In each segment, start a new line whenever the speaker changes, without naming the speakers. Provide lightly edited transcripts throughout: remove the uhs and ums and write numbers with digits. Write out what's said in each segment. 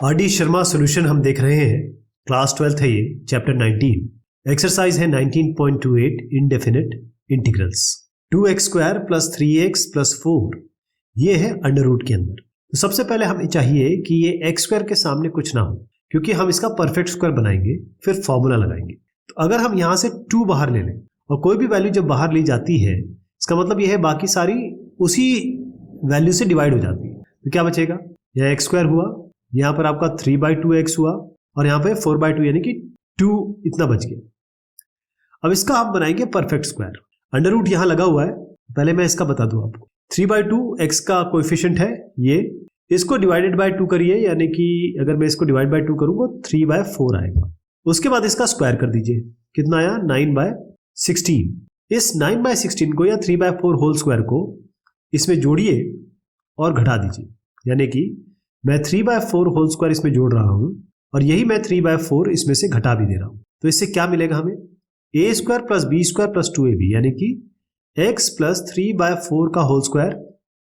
RD. Sharma solution हम देख रहे हैं। क्लास 12th है ये, चैप्टर 19। एक्सरसाइज है 19.28 indefinite integrals. 2x square plus 3x plus 4 ये है अंडर रूट के अंदर। तो सबसे पहले हमें चाहिए कि ये x स्क्वायर के सामने कुछ ना हो, क्योंकि हम इसका परफेक्ट स्क्वायर बनाएंगे, फिर फॉर्मूला लगाएंगे। तो अगर हम यहाँ से 2 बाहर ले लें और कोई भी वैल्यू जब बाहर ली जाती है, इसका मतलब यह है बाकी सारी उसी वैल्यू से डिवाइड हो जाती है। तो क्या बचेगा? यह x स्क्वायर हुआ, यहाँ पर आपका 3/2x हुआ और यहाँ पे 4/2 यानी कि 2 इतना बच गया। अब इसका हम बनाएंगे परफेक्ट स्क्वायर। अंडर रूट यहाँ लगा हुआ है, पहले मैं इसका बता दूं आपको। 3/2 x का कोएफिशिएंट है ये, इसको डिवाइडेड बाय 2 करिए, यानी कि अगर मैं इसको डिवाइड बाय 2 करूंगा 3/4 आएगा। उसके बाद इसका स्क्वायर कर दीजिए, कितना आया? 9/16। इस 9/16 को या 3/4 होल स्क्वायर को इसमें जोड़िए और घटा दीजिए, यानी कि मैं 3/4 होल स्क्वायर इसमें जोड़ रहा हूं और यही मैं 3/4 इसमें से घटा भी दे रहा हूं। तो इससे क्या मिलेगा हमें? a square plus b square plus 2ab, यानी कि x प्लस 3/4 का होल स्क्वायर,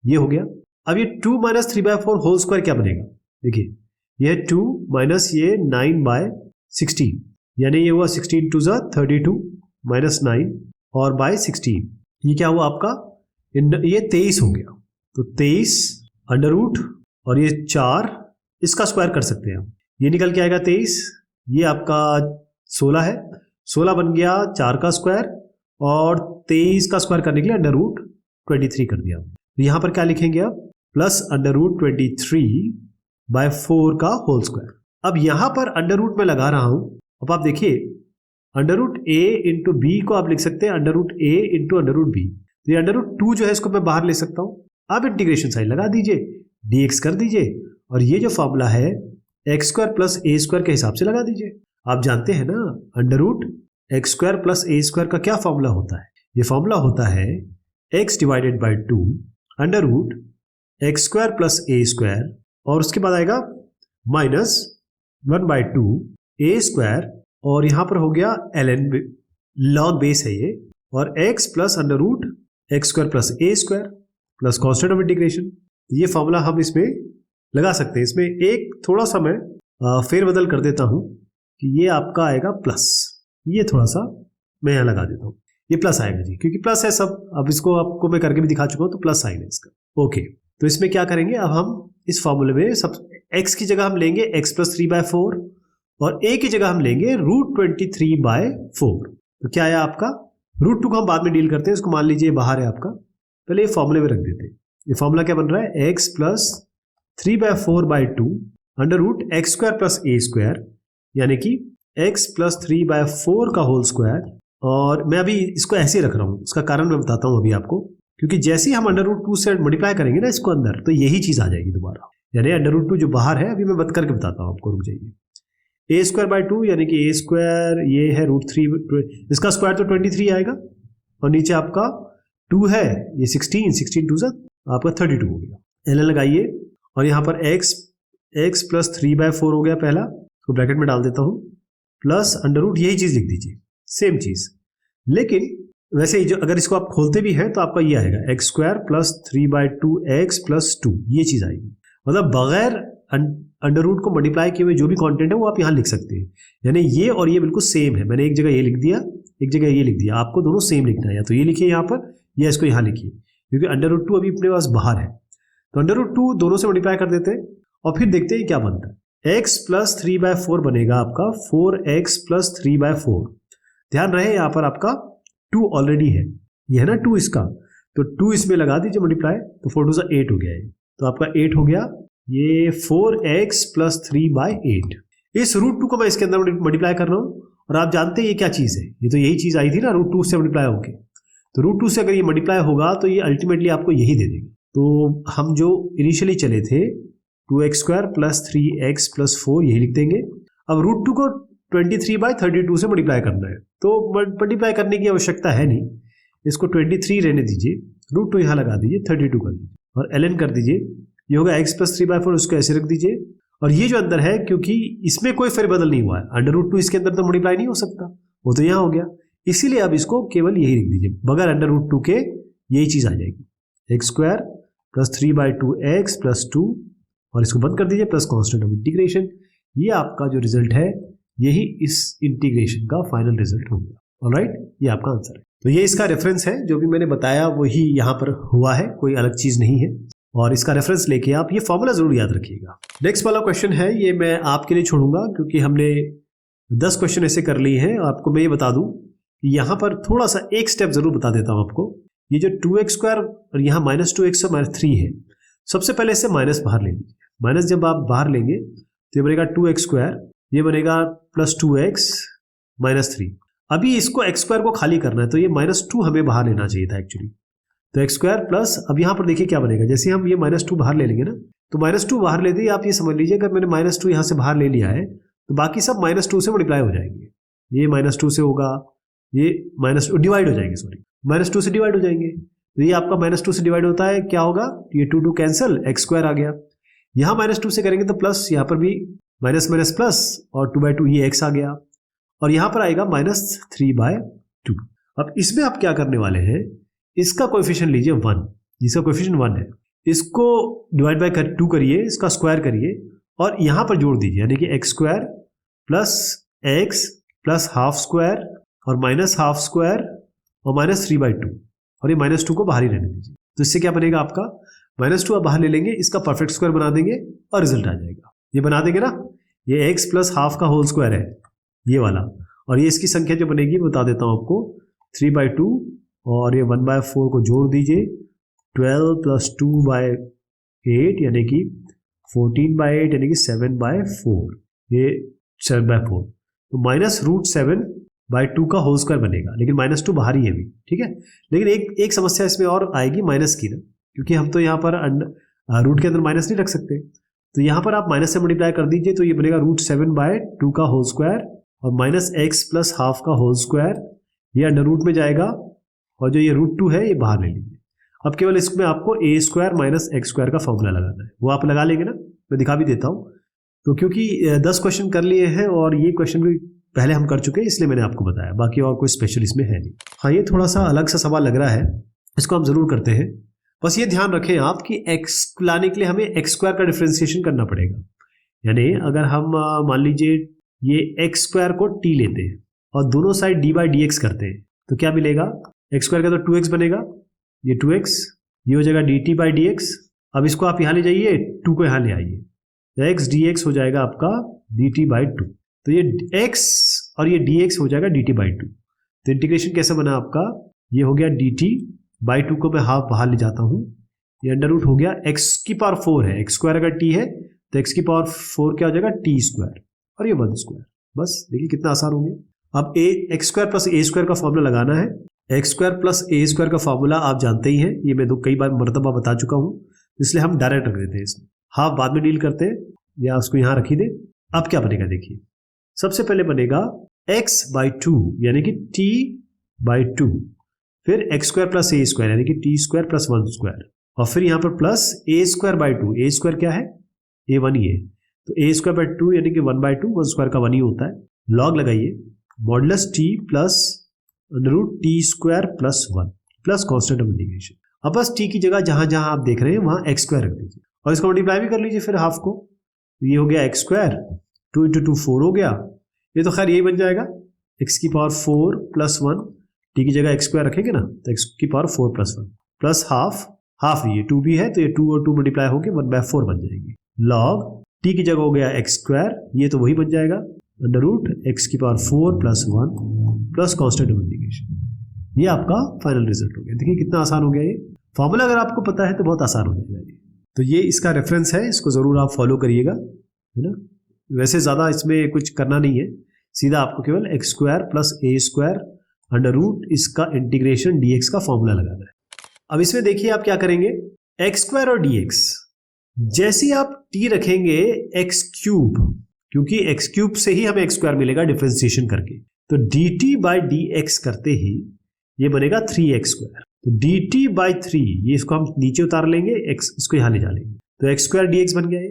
ये हो गया। अब ये 2 माइनस 3/4 होल स्क्वायर क्या बनेगा? देखिए ये 2 माइनस ये 9/16, यानी ये हुआ 16 2 ज़ा 32 माइनस 9 और बाय 16, ये क्या हुआ आपका? ये 23 हो गया। तो 23 अंडर रूट और ये 4, इसका स्क्वायर कर सकते हैं हम, ये निकल के आएगा 23, ये आपका 16 है, 16 बन गया 4 का स्क्वायर और 23 का स्क्वायर करने के लिए अंडर रूट 23 कर दिया। तो यहाँ पर क्या लिखेंगे अब? प्लस अंडर रूट 23/4 का होल स्क्वायर। अब यहाँ पर अंडर रूट में लगा रहा हूँ। अब आप देखिए under root a into B को आप लिख सकते हैं under root a into under root B. तो ये अंडर रूट 2 जो है इसको मैं बाहर ले सकता हूँ। अब इंटीग्रेशन साइन लगा दीजिए, dx कर दीजिए और ये जो फॉर्मूला है x square plus a square के हिसाब से लगा दीजिए। आप जानते हैं ना under root x square plus a square का क्या फॉर्मूला होता है? ये फॉर्मूला होता है x divided by 2 under root x square plus a square और उसके बाद आएगा माइनस 1/2 a स्क्वायर और यहां पर हो गया ln लॉग बेस है ये, और x plus under root x square plus a square plus constant of integration. ये फॉर्मूला हम इसमें लगा सकते हैं। इसमें एक थोड़ा सा मैं फेरबदल कर देता हूं कि ये आपका आएगा प्लस, ये थोड़ा सा मैं यहाँ लगा देता हूं, ये प्लस आएगा जी, क्योंकि प्लस है सब। अब इसको आपको मैं करके भी दिखा चुका हूं, तो प्लस साइन है इसका। ओके, तो इसमें क्या करेंगे? अब हम इस फॉर्मूले में सब x की जगह हम लेंगे x प्लस 3/4 और a की जगह हम लेंगे रूट 23/4। तो क्या आया आपका? रूट 2 को हम बाद में डील करते हैं, इसको मान लीजिए बाहर है आपका, पहले ये फॉर्मूले में रख देते हैं। ये फॉर्मूला क्या बन रहा है? x plus 3/4/2 under root x square plus a square, यानी कि x प्लस 3/4 का होल स्क्वायर। और मैं अभी इसको ऐसे रख रहा हूँ, उसका कारण मैं बताता हूँ अभी आपको, क्योंकि जैसे ही हम अंडर रूट 2 से मल्टीप्लाई करेंगे ना इसको अंदर, तो यही चीज आ जाएगी दोबारा, यानी अंडर रूट 2 जो बाहर है, अभी मैं बत करके बताता हूँ आपको, रुक जाइए। a स्क्वायर बाय 2 यानी कि a स्क्वायर ये है रूट 3, इसका स्क्वायर तो 23 आएगा और नीचे आपका 2 है, ये 16 2 ज़ा आपका 32 हो गया। एल लगाइए और यहाँ पर x प्लस 3/4 हो गया पहला, तो ब्रैकेट में डाल देता हूँ, प्लस अंडर रूट यही चीज लिख दीजिए, सेम चीज। लेकिन वैसे ही जो अगर इसको आप खोलते भी हैं तो आपका ये आएगा x square plus 3/2x plus 2, ये चीज आएगी। मतलब बगैर अंडर रूट को मल्टीप्लाई किए हुए जो भी कंटेंट है वो आप यहाँ लिख सकते हैं, यानी ये और ये बिल्कुल सेम है। मैंने एक जगह ये लिख दिया, एक जगह ये लिख दिया, आपको दोनों सेम लिखना है, या तो ये लिखिए यहाँ पर या इसको यहाँ लिखिए, क्योंकि अंडर रूट 2 अभी अपने पास बाहर है। तो अंडर रूट 2 दोनों से मल्टीप्लाई कर देते हैं और फिर देखते हैं क्या बनता है। x प्लस 3/4 बनेगा आपका 4x प्लस 3/4। ध्यान रहे यहाँ पर आपका 2 ऑलरेडी है, ये है ना 2 इसका, तो 2 इसमें लगा दीजिए मल्टीप्लाई, तो 4 2 ज़ा 8 हो गया है, तो आपका 8 हो गया। ये 4x प्लस 3/8, इस रूट 2 को मैं इसके अंदर मल्टीप्लाई कर रहा हूँ और आप जानते हैं ये क्या चीज़ है, ये तो यही चीज़ आई थी ना रूट 2 से मल्टीप्लाई होके। तो रूट 2 से अगर ये मल्टीप्लाई होगा तो ये अल्टीमेटली आपको यही दे देगा। तो हम जो इनिशियली चले थे 2x square plus 3x plus 4 यही लिख देंगे। अब रूट 2 को 23/32 से मल्टीप्लाई करना है, तो मल्टीप्लाई करने की आवश्यकता है नहीं, इसको 23 रहने दीजिए, रूट 2 यहाँ लगा दीजिए, 32 कर दीजिए और ln कर दीजिए। ये होगा x प्लस 3/4, उसको ऐसे रख दीजिए। और ये जो अंदर है, क्योंकि इसमें कोई फेरबदल नहीं हुआ है, अंडर रूट 2 इसके अंदर तो मल्टीप्लाई नहीं हो सकता, वो तो यहाँ हो गया, इसीलिए अब इसको केवल यही लिख दीजिए, बगैर अंडर रूट 2 के यही चीज आ जाएगी। x square plus 3/2x plus 2 और इसको बंद कर दीजिए प्लस कांस्टेंट ऑफ इंटीग्रेशन। ये आपका जो रिजल्ट है यही इस इंटीग्रेशन का फाइनल रिजल्ट हो गया। ऑलराइट, ये आपका आंसर है। तो ये इसका रेफरेंस है, जो भी मैंने बताया वही यहाँ पर हुआ है, कोई अलग चीज नहीं है। और इसका रेफरेंस लेके आप ये फॉर्मूला जरूर याद रखिएगा। नेक्स्ट वाला क्वेश्चन है, ये मैं आपके लिए छोड़ूंगा क्योंकि हमने 10 क्वेश्चन ऐसे कर लिए हैं। आपको मैं ये बता दूं कि यहाँ पर थोड़ा सा एक स्टेप जरूर बता देता हूँ आपको। ये जो 2x² और यहाँ -2x और -3 है, सबसे पहले इससे माइनस बाहर ले लीजिए। माइनस जब आप बाहर लेंगे तो ये बनेगा 2x², ये बनेगा +2x -3। अभी इसको x² को खाली करना है तो ये -2 हमें बाहर लेना चाहिए था एक्चुअली। तो x² प्लस, अब यहाँ पर देखिए क्या बनेगा, जैसे हम ये -2 बाहर ले लेंगे ना, तो -2 बाहर लेते ही आप ये समझ लीजिए अगर मैंने -2 यहाँ से बाहर ले लिया है तो बाकी सब -2 से मल्टीप्लाई हो जाएंगे। ये -2 से होगा, ये डिवाइड हो जाएंगे, सॉरी -2 से डिवाइड हो जाएंगे। तो ये आपका -2 से डिवाइड होता है, क्या होगा, ये 2 कैंसिल, x² आ गया। यहाँ -2 से करेंगे तो प्लस, यहाँ पर भी माइनस माइनस प्लस और 2/2 ये x आ गया, और यहाँ पर आएगा -3/2। अब इसमें आप क्या करने वाले हैं, इसका कोएफिशिएंट लीजिए 1, जिसका कोएफिशिएंट 1 है, इसको डिवाइड बाय 2 करिए, इसका स्क्वायर करिए और यहाँ पर जोड़ दीजिए, यानी कि x² plus x plus half square और माइनस हाफ स्क्वायर और -3/2, और ये -2 को बाहर ही रहने दीजिए। तो इससे क्या बनेगा आपका, -2 आप बाहर ले लेंगे, इसका परफेक्ट स्क्वायर बना देंगे और रिजल्ट आ जाएगा। ये बना देंगे ना, ये x प्लस हाफ का होल स्क्वायर है ये वाला, और ये इसकी संख्या जो बनेगी बता देता हूँ आपको, 3/2 और ये 1/4 को जोड़ दीजिए, 12 + 2/8 यानी कि 14/8 यानी कि 7/4, ये 7/4, तो -√7/2 का होल स्क्वायर बनेगा, लेकिन -2 बाहर ही है अभी, ठीक है। लेकिन एक समस्या इसमें और आएगी माइनस की ना, क्योंकि हम तो यहाँ पर रूट के अंदर माइनस नहीं रख सकते, तो यहाँ पर आप माइनस से मल्टीप्लाई कर दीजिए, तो ये बनेगा √7/2 का होल स्क्वायर और -x प्लस हाफ का होल स्क्वायर, ये अंडर रूट में जाएगा, और जो ये √2 है ये बाहर ले लीजिए। अब केवल इसमें आपको a² - x² का फॉर्मूला लगाना है, वो आप लगा लेंगे ना, मैं दिखा भी देता हूँ। तो क्योंकि 10 क्वेश्चन कर लिए हैं और ये क्वेश्चन भी पहले हम कर चुके हैं, इसलिए मैंने आपको बताया, बाकी और कोई स्पेशल इसमें है नहीं। हाँ, ये थोड़ा सा अलग सा सवाल लग रहा है, इसको हम जरूर करते हैं। बस ये ध्यान रखें आप कि x लाने के लिए हमें x² का डिफरेंशिएशन करना पड़ेगा। यानी अगर हम मान लीजिए ये x² को t लेते हैं और दोनों साइड d/dx करते हैं, तो क्या मिलेगा, x² का तो 2x बनेगा, ये 2x, ये हो जाएगा dt/dx। अब इसको आप यहाँ ले जाइए, 2 को यहाँ ले आइए, x dx हो जाएगा आपका dt/2, तो ये x और ये dx हो जाएगा dt/2। तो इंटीग्रेशन कैसे बना आपका, ये हो गया dt/2 को मैं हाफ बाहर ले जाता हूँ, ये अंडर रूट हो गया x⁴ है, x² अगर t है तो x⁴ क्या हो जाएगा t², और ये 1²। बस देखिए कितना आसान हो गया। अब x² + a² का फॉर्मूला लगाना है। x² + a² का फॉर्मूला आप जानते ही हैं, ये मैं तो कई बार मरतबा बता चुका हूँ, इसलिए हम डायरेक्ट रख देते हैं इसमें, हाफ बाद में डील करते हैं, या उसको यहाँ रखी दे। अब क्या बनेगा देखिए, सबसे पहले बनेगा x/2 यानी कि t/2, फिर x² + a² यानी कि t² + 1², और फिर यहाँ पर प्लस a²/2, a² क्या है, a1 ही है, तो a²/2 यानी कि 1/2, 1² का 1 ही होता है। लॉग लगाइए, modulus t plus √t² + 1 plus constant of integration. अब बस t की जगह जहां जहां आप देख रहे हैं वहां x² रख दीजिए, और इसको मल्टीप्लाई भी कर लीजिए फिर हाफ को, ये हो गया x², 2 × 2 4 हो गया, ये तो खैर यही बन जाएगा x⁴ + 1, t की जगह x² रखेंगे ना तो x⁴ + 1 प्लस हाफ ये 2 भी है तो ये 2 और 2 मल्टीप्लाई होकर 1/4 बन जाएगी। लॉग t की जगह हो गया x², ये तो वही बन जाएगा under root x⁴ + 1 plus constant of integration. ये आपका फाइनल रिजल्ट हो गया। देखिए कितना आसान हो गया ये फॉर्मूला, अगर आपको पता है तो बहुत आसान हो जाएगा ये। तो ये इसका रेफरेंस है, इसको जरूर आप फॉलो करिएगा, है ना। वैसे ज्यादा इसमें कुछ करना नहीं है, सीधा आपको केवल x² + a² अंडर रूट इसका इंटीग्रेशन dx का फॉर्मूला लगाना है। अब इसमें देखिए आप क्या करेंगे, x² और dx, जैसे आप t रखेंगे x³, क्योंकि x³ से ही हमें x² मिलेगा डिफरेंशिएशन करके, तो dt/dx करते ही ये बनेगा 3x², तो dt/3, ये इसको हम नीचे उतार लेंगे, x इसको यहां ले जा लेंगे, तो x² dx बन गया,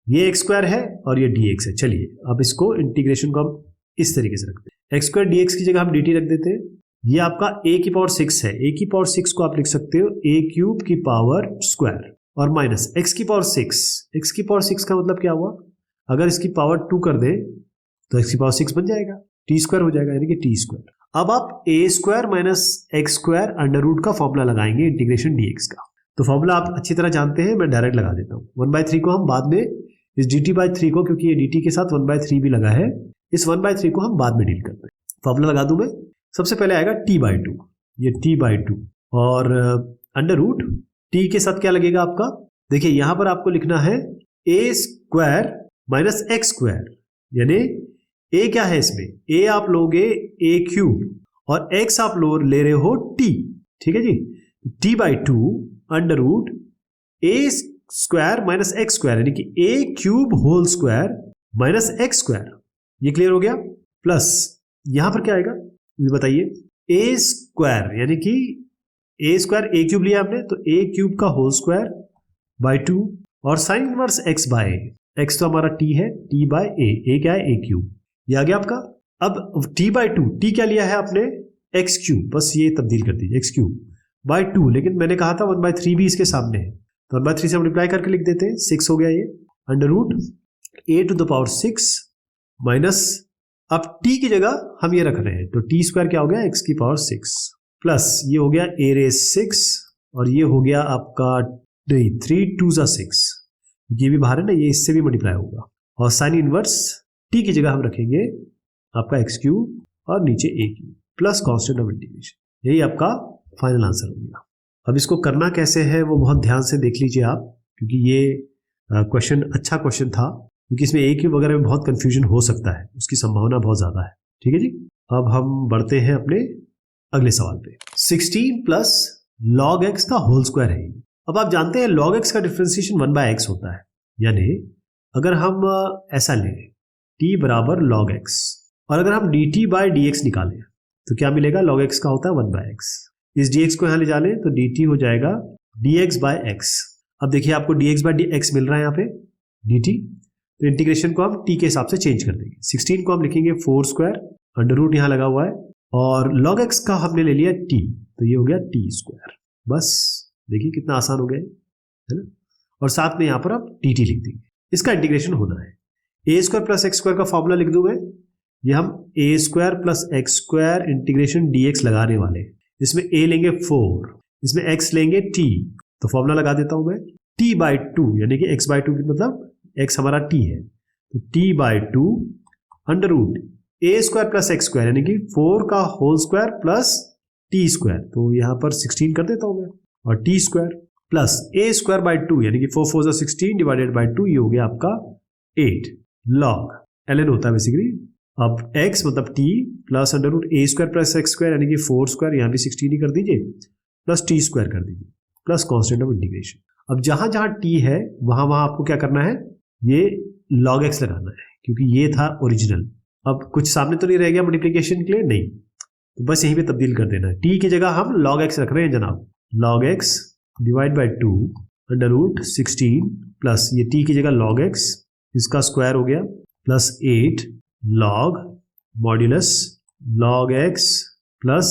ये x² है और ये dx है। चलिए अब इसको इंटीग्रेशन को हम इस तरीके से रखते हैं, x² dx की जगह हम dt रख देते हैं। ये आपका a⁴ है, a⁴ को आप लिख सकते हो a³ की पावर स्क्वायर, और माइनस एक्स की पावर 6। एक्स की पावर 6 का मतलब क्या हुआ, अगर इसकी पावर 2 कर दें तो एक्स की पावर 6 बन जाएगा, टी स्क्वायर हो जाएगा, यानी कि टी स्क्वायर। अब आप a square minus x square under root का फॉर्मूला लगाएंगे इंटीग्रेशन डीएक्स का। तो फॉर्मूला आप अच्छी तरह जानते हैं, मैं डायरेक्ट लगा देता हूँ। 1/3 को हम बाद में, इस dt/3 को, क्योंकि ये dt के साथ 1/3 भी लगा है, इस 1/3 को हम बाद में डील करते हैं। फॉर्मूला लगा दूं मैं। सबसे पहले आएगा t/2, ये t/2 और अंडर रूट टी के साथ क्या लगेगा आपका, देखिए यहां पर आपको लिखना है a square minus x square, यानी ए क्या है इसमें, ए आप लोगे ए क्यूब और एक्स आप ले रहे हो टी, ठीक है जी। t/2 under root a square minus x square, यानी कि a cube whole square minus x square, ये क्लियर हो गया। प्लस यहां पर क्या आएगा बताइए, ए स्क्वायर यानी कि ए स्क्वायर ए क्यूब लिया आपने, तो ए क्यूब का होल स्क्वायर बाय 2 और साइन इनवर्स एक्स बाय ए, एक्स तो हमारा टी है, टी बाय ए क्या है ए क्यूब, ये आ गया आपका। अब t/2, टी क्या लिया है आपने, एक्स क्यूब, बस ये तब्दील कर दीजिए एक्स क्यूब बाय 2, लेकिन मैंने कहा था 1/3 भी इसके सामने है, तो 1/3 से मल्टीप्लाई करके लिख देते हैं, 6 हो गया ये, under root a to the power 6 minus, अब t की जगह हम ये रख रहे हैं, तो टी स्क्वायर क्या हो गया, एक्स की पावर 6 प्लस ये हो गया ए रेस 6 और ये हो गया आपका 3 2 जा 6, ये भी बाहर है ना, ये इससे भी मल्टीप्लाई होगा, और साइन इनवर्स टी की जगह हम रखेंगे आपका एक्स क्यूब और नीचे a cube plus constant of integration, यही आपका फाइनल आंसर हो गया। अब इसको करना कैसे है वो बहुत ध्यान से देख लीजिए आप, क्योंकि ये क्वेश्चन अच्छा क्वेश्चन था, क्योंकि इसमें ए क्यूब वगैरह में बहुत कंफ्यूजन हो सकता है, उसकी संभावना बहुत ज्यादा है, ठीक है जी। अब हम बढ़ते हैं अपने अगले सवाल पे। 16 प्लस log x का होल स्क्वायर है। अब आप जानते हैं log x का डिफरेंशिएशन 1/x होता है, यानी अगर हम ऐसा लें t बराबर log x और अगर हम dt/dx निकालें तो क्या मिलेगा, log x का होता है 1/x, इस dx को यहां ले जालें तो dt हो जाएगा dx/x। अब देखिए आपको dx/dx मिल रहा है यहाँ पे dt, तो इंटीग्रेशन को हम t के हिसाब से चेंज कर देंगे। 16 को हम लिखेंगे 4 स्क्वायर, अंडर रूट यहां लगा हुआ है, और log x का हमने ले लिया t, तो ये हो गया t स्क्वायर। बस देखिए कितना आसान हो गया है ना, और साथ में यहां पर आप dt लिख देंगे, इसका इंटीग्रेशन होना है। A square plus x square का फॉर्मूला लिख दूं मैं, ये हम a square plus x square integration dx लगाने वाले हैं, इसमें a लेंगे 4, इसमें x लेंगे t, तो फॉर्मूला लगा देता हूं मैं, t/2 यानी कि x/2 मतलब x हमारा t है, तो t/2 under root a square plus x square यानी कि 4 का whole square plus t square, तो यहां पर 16 कर देता हूं मैं, और t square plus a square by 2 यानी कि 4 4 16 डिवाइडेड बाय 2, ये हो गया आपका 8 log ln होता है बेसिकली। अब x मतलब t plus under root a square plus x square यानी कि 4 स्क्वायर, यहां भी 16 ही कर दीजिए, प्लस टी स्क्वायर कर दीजिए प्लस कांस्टेंट ऑफ इंटीग्रेशन। अब जहां जहां t है वहां वहां आपको क्या करना है, ये log x लगाना है, क्योंकि ये था ओरिजिनल। अब कुछ सामने तो नहीं रह गया मल्टीप्लिकेशन के लिए, नहीं, तो बस यहीं पे तब्दील कर देना है। t की जगह हम log x रख रहे हैं जनाब, log x divide by 2 under root 16 plus ये t की जगह log x, इसका स्क्वायर हो गया, plus 8 log modulus log x plus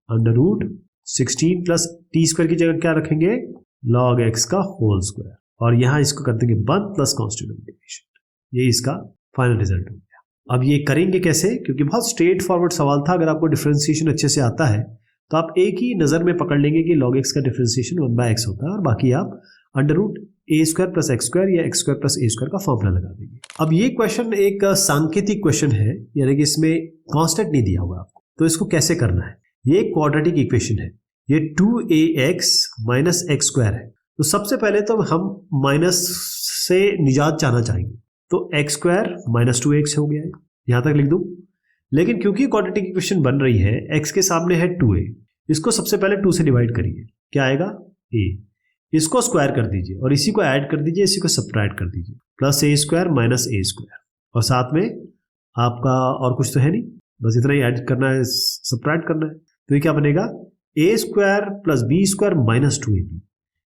under root 16 plus t square की जगह क्या रखेंगे, log x का होल स्क्वायर, और यहां इसको कर देंगे 1 प्लस कांस्टेंट ऑफ इंटीग्रेशन, ये इसका फाइनल रिजल्ट हो गया। अब ये करेंगे कैसे, क्योंकि बहुत स्ट्रेट फॉरवर्ड सवाल था, अगर आपको डिफरेंशिएशन अच्छे से आता है तो आप एक ही नजर में पकड़ लेंगे कि log x का डिफरेंशिएशन 1/x होता है, और बाकी आप under root a square plus x square या x square plus a square का फॉर्मूला लगा देंगे। अब ये क्वेश्चन एक सांकेतिक क्वेश्चन है, यानी कि इसमें कांस्टेंट नहीं दिया हुआ आपको, तो इसको कैसे करना है, ये एक क्वाड्रेटिक इक्वेशन है, ये 2ax माइनस एक्स स्क्वायर है, तो सबसे पहले तो हम माइनस से निजात चाहना चाहेंगे, तो एक्स स्क्वायर माइनस 2x हो गया है, यहां तक लिख दूं। लेकिन क्योंकि क्वाड्रेटिक इक्वेशन बन रही है, x के सामने है 2a, इसको सबसे पहले 2 से डिवाइड करिए, क्या आएगा a, इसको स्क्वायर कर दीजिए और इसी को ऐड कर दीजिए, इसी को सब्ट्रैक्ट कर दीजिए, plus a square minus a square, और साथ में आपका और कुछ तो है नहीं, बस इतना ही ऐड करना है, सब्ट्रैक्ट करना है, तो ये क्या बनेगा, a square plus b square minus 2ab,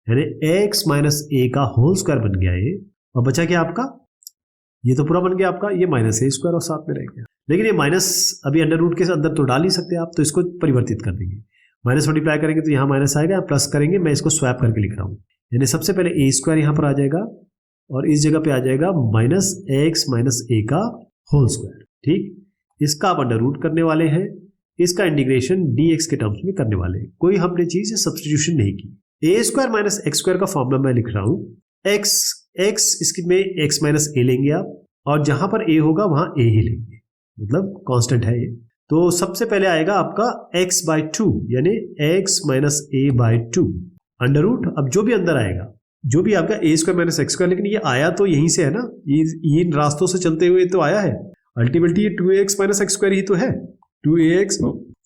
यानी एक्स माइनस ए का होल स्क्वायर बन गया ये, और बचा क्या आपका, ये तो पूरा बन गया आपका, ये माइनस ए स्क्वायर और साथ में रह गया, लेकिन ये माइनस अभी अंडर रूट के अंदर तो डाल ही सकते हैं आप, तो इसको परिवर्तित कर देंगे, माइनस मल्टीप्लाई करेंगे तो यहाँ माइनस आएगा, प्लस करेंगे, मैं इसको स्वैप करके लिख रहा हूँ, यानी सबसे पहले ए स्क्वायर यहाँ पर आ जाएगा और इस जगह पे आ जाएगा माइनस एक्स माइनस ए का होल स्क्वायर। ठीक, इसका आप अंडर रूट करने वाले हैं, इसका इंटीग्रेशन dx के टर्म्स में करने वाले हैं। कोई हमने चीज सब्स्टिट्यूशन नहीं की। ए स्क्वायर माइनस एक्स स्क्वायर का फॉर्मूला मैं लिख रहा हूं। एक्स इसकी में एक्स माइनस ए लेंगे आप, और जहां पर ए होगा वहां ए ही लेंगे, मतलब कांस्टेंट है ये। तो सबसे पहले आएगा आपका x बाई 2 यानी x minus a by 2 under root. अब जो भी अंदर आएगा, जो भी आपका a square minus x square, लेकिन ये आया तो यहीं से है ना, ये इन रास्तों से चलते हुए तो आया है। अल्टीमेटली ये 2ax माइनस एक्स स्क्वायर ही तो है। 2ax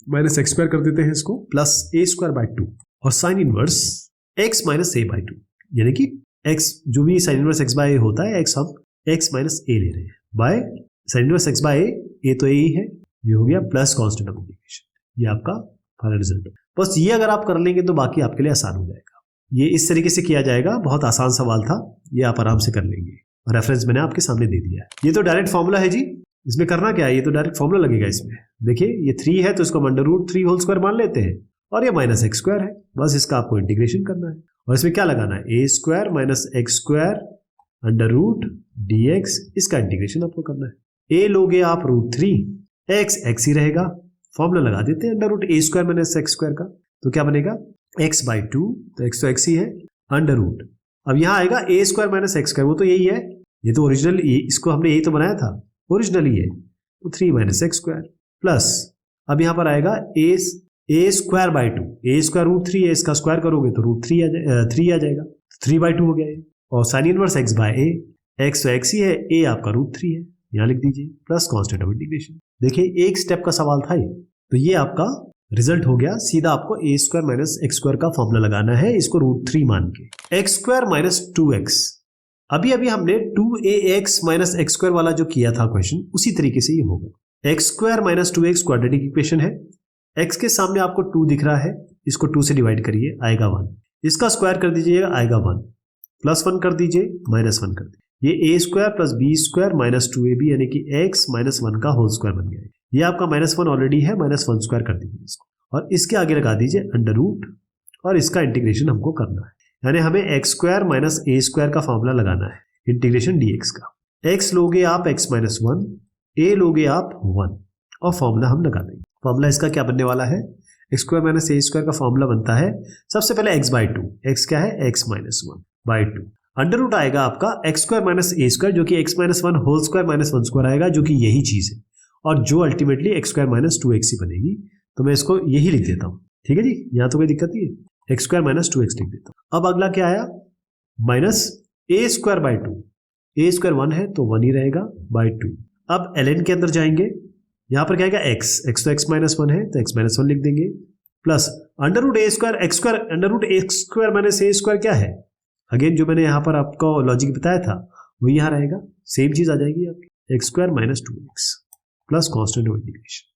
माइनस एक्स स्क्वायर कर देते हैं इसको, प्लस ए स्क्वायर बाई 2 और sign inverse x minus a by 2, यानी कि x जो भी साइन इनवर्स x बाय ए होता है, x हम x माइनस ए ले रहे हैं by sine inverse x by a तो ए ही है, ये हो गया प्लस कांस्टेंट ऑफ इंटीग्रेशन। ये आपका फाइनल रिजल्ट। बस ये अगर आप कर लेंगे तो बाकी आपके लिए आसान हो जाएगा। ये इस तरीके से किया जाएगा, बहुत आसान सवाल था, ये आप आराम से कर लेंगे। रेफरेंस मैंने आपके सामने दे दिया है। ये तो डायरेक्ट फॉर्मूला है जी, इसमें करना क्या है, ये तो डायरेक्ट फॉर्मूला लगेगा इसमें। देखिए ये 3 है तो इसको हम अंडर रूट 3 होल स्क्वायर मान लेते हैं, और ये माइनस एक्स स्क्वायर है, बस इसका आपको इंटीग्रेशन करना है। और इसमें क्या लगाना है, a square minus x square under root d x, इसका इंटीग्रेशन आपको करना है। ए लोगे आप रूट 3, एक्स ही रहेगा, फॉर्मूला लगा देते हैं under root a square minus x square का, तो क्या बनेगा एक्स बाई 2, तो एक्स तो एक्स ही है, अंडर रूट। अब यहाँ आएगा a square minus x square, वो तो यही है, ये तो ओरिजिनल, इसको हमने यही तो बनाया था, ओरिजिनल ही है, तो 3 माइनस एक्स स्क्वायर प्लस, अब यहाँ पर आएगा a square by 2, a square root 3 है, इसका स्क्वायर करोगे तो रूट 3 आ जाएगा, 3 बाई 2 हो गया ये, और साइन इनवर्स एक्स बाय ए, एक्स तो एक्स ही है, ए आपका रूट 3 है, यहाँ लिख दीजिए प्लस कांस्टेंट ऑफ इंटीग्रेशन। देखिए एक स्टेप का सवाल था ये, तो ये आपका रिजल्ट हो गया। सीधा आपको ए स्क्वायर माइनस एक्स स्क्वायर का फॉर्मूला लगाना है, इसको रूट 3 मान के, एक्स स्क्वायर माइनस 2x। अभी हमने 2ax माइनस एक्स स्क्वायर वाला जो किया था क्वेश्चन, उसी तरीके से ये होगा। X square minus 2x quadratic equation है, x के सामने आपको 2 दिख रहा है, इसको 2 से डिवाइड करिए, आएगा 1, इसका स्क्वायर कर दीजिएगा, आएगा 1, प्लस 1 कर दीजिए, माइनस 1 कर दीजिए, ये a square plus b square minus 2ab यानी कि x माइनस 1 का होल स्क्वायर बन गया। ये आपका माइनस 1 ऑलरेडी है, माइनस 1 स्क्वायर कर दीजिए इसको, और इसके आगे लगा दीजिए अंडर रूट, और इसका इंटीग्रेशन हमको करना है, यानी हमें x square minus a square का फॉर्मूला लगाना है, इंटीग्रेशन dx का। x लोगे आप x माइनस 1, a लोगे आप 1, और फॉर्मूला हम लगा देंगे। फॉर्मूला इसका क्या बनने वाला है, x square minus a square का फॉर्मूला बनता है सबसे पहले x बाई 2, x क्या है x minus 1 by 2, under root आएगा आपका x square minus a square जो कि x minus 1 whole square minus 1 square आएगा, जो कि यही चीज है, और जो ultimately x square minus 2x ही बनेगी। तो मैं इसको यही लिख देता हूँ, ठीक है जी, यहाँ तो कोई दिक्कत नहीं है, एक्स स्क्वायर माइनस 2x लिख देता हूँ। अब अगला क्या आया, minus a square by 2, a square 1 है तो 1 ही रहेगा बाई 2। अब ln के अंदर जाएंगे, यहाँ पर क्या आएगा x तो x माइनस 1 है तो x माइनस 1 लिख देंगे, plus under root a square x square under root x square minus a square क्या है, अगेन जो मैंने यहाँ पर आपको लॉजिक बताया था वो यहाँ रहेगा, सेम चीज आ जाएगी आपकी, x square minus 2x plus constant of integration.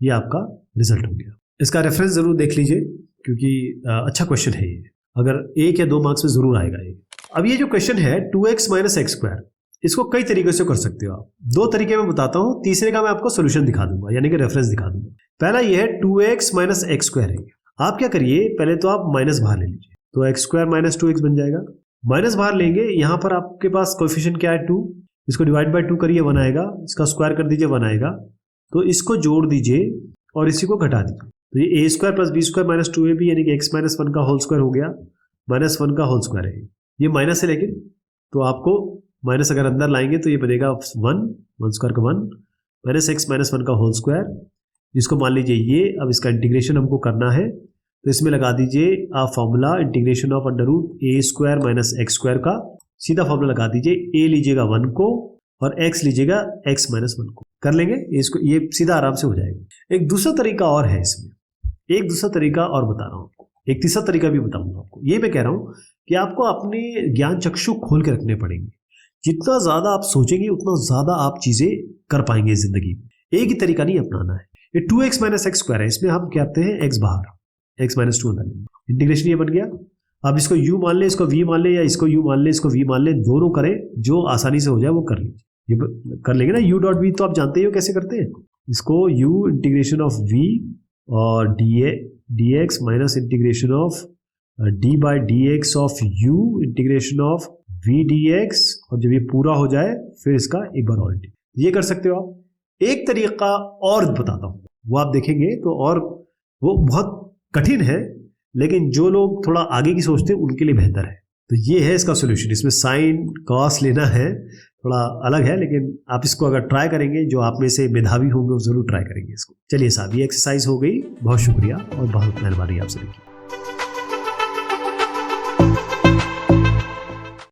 ये आपका रिजल्ट हो गया। इसका रेफरेंस जरूर देख लीजिए क्योंकि अच्छा क्वेश्चन है ये, अगर 1 या 2 मार्क्स में जरूर आएगा ये। अब ये जो क्वेश्चन है 2x माइनस एक्स स्क्वायर, इसको कई तरीके से कर सकते हो आप, 2 तरीके मैं बताता हूँ, तीसरे का मैं आपको सोल्यूशन दिखा दूंगा, यानी कि रेफरेंस दिखा दूंगा। पहला ये है 2x माइनस एक्स स्क्वायर है, आप क्या करिए पहले तो आप माइनस बाहर ले लीजिए, तो एक्स स्क्वायर माइनस 2x बन जाएगा, माइनस बाहर लेंगे, यहाँ पर आपके पास कोएफिशिएंट क्या है 2, इसको डिवाइड बाय 2 करिए 1 आएगा, इसका स्क्वायर कर दीजिए 1 आएगा, तो इसको जोड़ दीजिए और इसी को घटा दीजिए, तो ये a square plus b square minus 2ab यानी कि एक्स माइनस 1 का होल स्क्वायर हो गया, माइनस 1 का होल स्क्वायर है, ये माइनस है लेकिन, तो आपको माइनस अगर अंदर लाएंगे तो ये बनेगा 1 स्क्वायर का 1 माइनस एक्स माइनस 1 का होल स्क्वायर, इसको मान लीजिए ये, अब इसका इंटीग्रेशन हमको करना है, तो इसमें लगा दीजिए आप formula integration of under root a square minus x square का, सीधा फॉर्मूला लगा दीजिए, ए लीजिएगा 1 को और x लीजिएगा x माइनस 1 को, कर लेंगे इसको, ये सीधा आराम से हो जाएगा। एक दूसरा तरीका और है इसमें, एक दूसरा तरीका और बता रहा हूँ आपको, एक तीसरा तरीका भी बताऊंगा आपको। ये मैं कह रहा हूँ कि आपको अपने ज्ञान चक्षु खोल के रखने पड़ेंगे, जितना ज्यादा आप सोचेंगे उतना ज्यादा आप चीजें कर पाएंगे जिंदगी में, एक ही तरीका नहीं अपनाना है। ये 2x माइनस एक्स स्क्वायर है, इसमें हम क्या करते हैं x बाहर, x माइनस 2 अंदर लेंगे, इंटीग्रेशन ये बन गया। अब इसको u मान ले, इसको v मान ले, या इसको u मान ले, इसको v मान ले, दोनों करें, जो आसानी से हो जाए वो कर लीजिए, ये कर लेंगे ना। u डॉट v तो आप जानते ही हो कैसे करते हैं, इसको u इंटीग्रेशन ऑफ v और dx minus integration of d by d x of u integration of v d x, और जब ये पूरा हो जाए फिर इसका एक बार और ये कर सकते हो आप। एक तरीका और बताता हूँ, वो आप देखेंगे तो, और वो बहुत कठिन है लेकिन जो लोग थोड़ा आगे की सोचते हैं उनके लिए बेहतर है। तो ये है इसका सोल्यूशन। इसमें साइन कॉस लेना है, थोड़ा अलग है, लेकिन आप इसको अगर ट्राई करेंगे, जो आप में से मेधावी होंगे वो जरूर ट्राई करेंगे इसको। चलिए साहब, ये एक्सरसाइज हो गई, बहुत शुक्रिया और बहुत मेहरबानी आप सभी की।